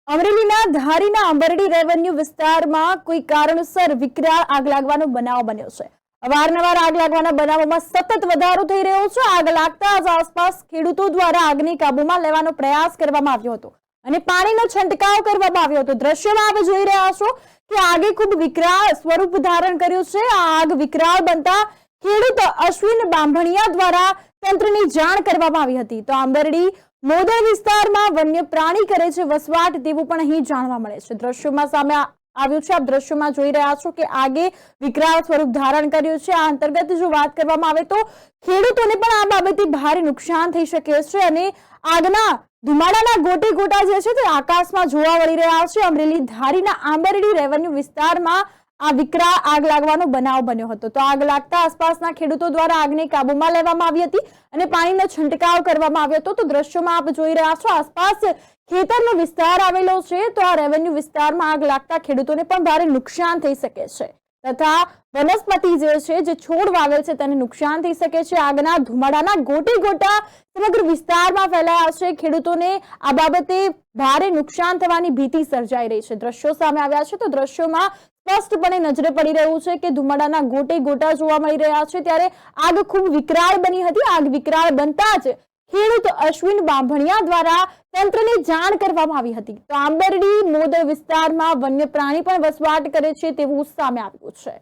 અમરેલીના ધારીના આંબરડી રેવન્યુ વિસ્તારમાં કોઈ કારણસર વિકરાળ આગ લાગવાનો બનાવ બન્યો છે। અવારનવાર આગ લાગવાના બનાવોમાં સતત વધારો થઈ રહ્યો છે। આગ લાગતા જ આસપાસ ખેડૂતો દ્વારા આગને કાબૂમાં લેવાનો પ્રયાસ કરવામાં આવ્યો હતો અને પાણીનો છંટકાવ કરવામાં આવ્યો હતો। દ્રશ્યમાં આપ જોઈ રહ્યા છો કે આગે ખૂબ વિકરાળ સ્વરૂપ ધારણ કર્યું છે। આ આગ વિકરાળ બનતા ખેડૂત અશ્વિન બાંભણિયા દ્વારા તંત્રની જાણ કરવામાં આવી હતી। તો આંબરડી મોદર વિસ્તારમાં વન્ય પ્રાણી કરે છે વસવાટ તેવું પણ અહીં જાણવા મળે છે। દ્રશ્યોમાં સામે આવ્યું છે, આપ દ્રશ્યોમાં જોઈ રહ્યા છો કે આગે વિકરાળ સ્વરૂપ ધારણ કર્યું છે। આ અંતર્ગત જો વાત કરવામાં આવે તો ખેડૂતોને પણ આ બાબતે ભારે નુકસાન થઈ શકે છે અને આગના ધુમાડાના ગોટે ગોટા જે છે તે આકાશમાં જોવા મળી રહ્યા છે। અમરેલી ધારીના આંબરડી રેવન્યુ વિસ્તારમાં આ વિકરાળ આગ લાગવાનો બનાવ બન્યો હતો। તો આગ લાગતા આસપાસના ખેડૂતો દ્વારા આગને કાબૂમાં લેવામાં આવી હતી અને પાણીનો છંટકાવ કરવામાં આવ્યો હતો। તો દ્રશ્યોમાં આપ જોઈ રહ્યા છો આસપાસ ખેતરનો વિસ્તાર આવેલો છે। તો આ રેવન્યુ વિસ્તારમાં આગ લાગતા ખેડૂતોને પણ ભારે નુકસાન થઈ શકે છે તથા વનસ્પતિ જે છે જે છોડ વાવેલ છે તેને નુકસાન થઈ શકે છે। આગના ધુમાડાના ગોટે ગોટા સમગ્ર વિસ્તારમાં ફેલાયા છે। ખેડૂતોને આ બાબતે ભારે નુકસાન થવાની ભીતિ સર્જાઈ રહી છે। દ્રશ્યો સામે આવ્યા છે તો દ્રશ્યોમાં સ્પષ્ટપણે નજરે પડી રહ્યું છે કે ધુમાડાના ગોટે ગોટા જોવા મળી રહ્યા છે। ત્યારે આગ ખૂબ વિકરાળ બની હતી। આગ વિકરાળ બનતા જ ખેડૂત અશ્વિન બાંભણિયા દ્વારા તંત્રને જાણ કરવામાં આવી હતી। તો આંબરડી મોદર વિસ્તારમાં વન્ય પ્રાણી પણ વસવાટ કરે છે તેવું સામે આવ્યું છે।